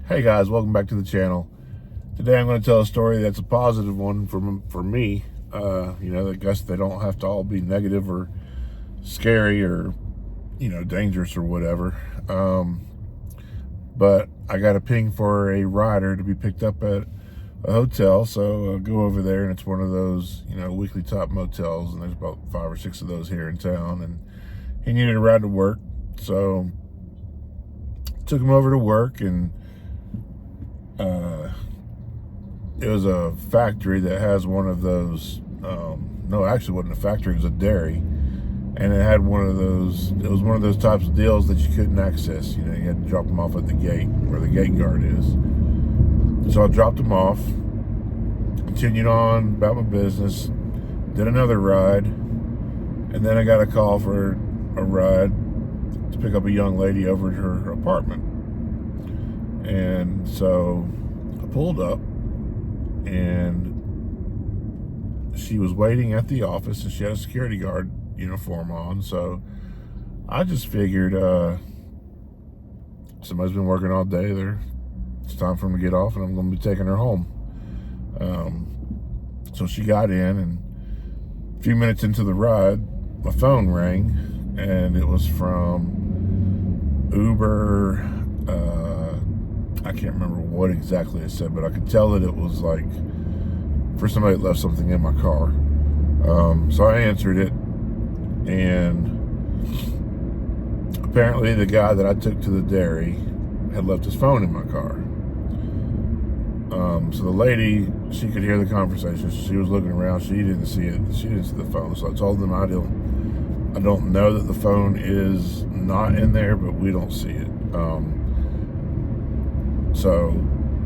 Hey guys, welcome back to the channel. Today I'm going to tell a story that's a positive one for me. I guess they don't have to all be negative or scary or, dangerous or whatever. But I got a ping for a rider to be picked up at a hotel, so I'll go over there, and it's one of those, weekly top motels, and there's about 5 or 6 of those here in town, and he needed a ride to work, so took him over to work, and it was a factory that has one of those, no, actually it wasn't a factory, it was a dairy, and it had one of those, it was one of those types of deals that you couldn't access. You had to drop them off at the gate, where the gate guard is. So I dropped them off, continued on about my business, did another ride, and then I got a call for a ride to pick up a young lady over at her apartment. And so I pulled up, and she was waiting at the office, and she had a security guard uniform on. So I just figured somebody's been working all day. It's time for them to get off, and I'm going to be taking her home. So she got in, and a few minutes into the ride, my phone rang, and it was from Uber. I can't remember what exactly it said, but I could tell that it was like for somebody that left something in my car. So I answered it, and apparently the guy that I took to the dairy had left his phone in my car. So the lady, she could hear the conversation. She was looking around. She didn't see it. She didn't see the phone. So I told them I don't know that the phone is not in there, but we don't see it. So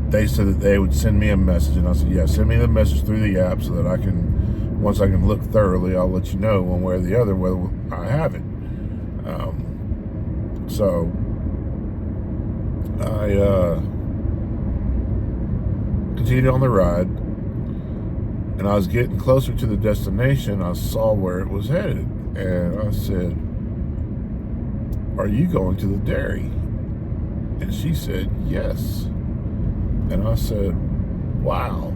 they said that they would send me a message, and I said, yeah, send me the message through the app so that once I can look thoroughly, I'll let you know one way or the other whether I have it. So I continued on the ride, and I was getting closer to the destination. I saw where it was headed, and I said, "Are you going to the dairy?" And she said, "Yes." And I said, "Wow."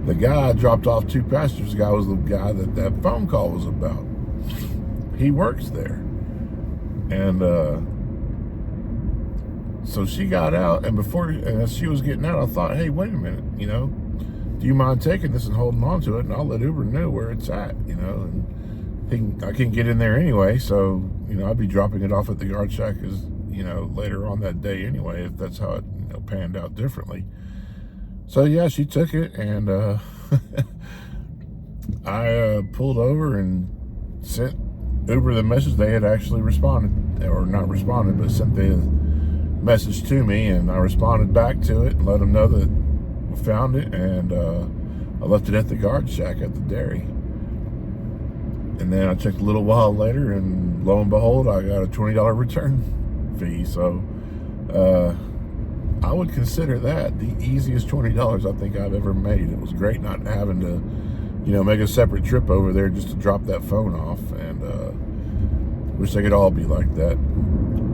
The guy dropped off 2 passengers. The guy was the guy that phone call was about. He works there. And so she got out, and as she was getting out, I thought, hey, wait a minute, do you mind taking this and holding on to it, and I'll let Uber know where it's at, and I can get in there anyway, so, I'll be dropping it off at the yard shack later on that day anyway, if that's how it panned out differently. So yeah, she took it, and I pulled over and sent Uber the message. They had actually responded, or not responded, but sent the message to me, and I responded back to it and let them know that we found it, and I left it at the guard shack at the dairy. And then I checked a little while later, and lo and behold, I got a $20 return fee. So I would consider that the easiest $20 I think I've ever made. It was great not having to, make a separate trip over there just to drop that phone off. And wish they could all be like that,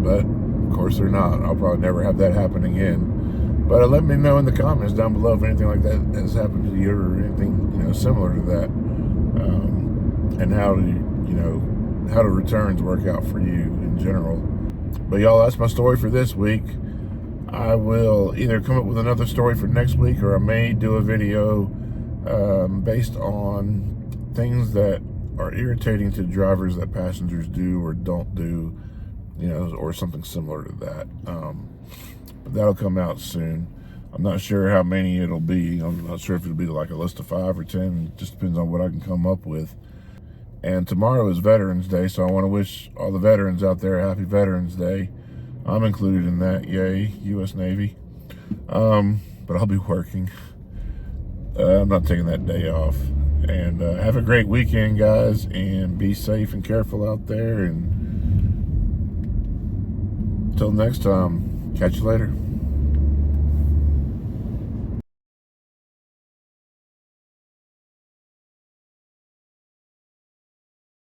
but of course they're not. I'll probably never have that happen again. But let me know in the comments down below if anything like that has happened to you, or anything similar to that, and how do returns work out for you in general. But y'all, that's my story for this week. I will either come up with another story for next week, or I may do a video based on things that are irritating to drivers that passengers do or don't do, or something similar to that. But that'll come out soon. I'm not sure how many it'll be. I'm not sure if it'll be like a list of 5 or 10. It just depends on what I can come up with. And tomorrow is Veterans Day, so I want to wish all the veterans out there a happy Veterans Day. I'm included in that. Yay, U.S. Navy. But I'll be working. I'm not taking that day off. And have a great weekend, guys, and be safe and careful out there. And until next time, catch you later.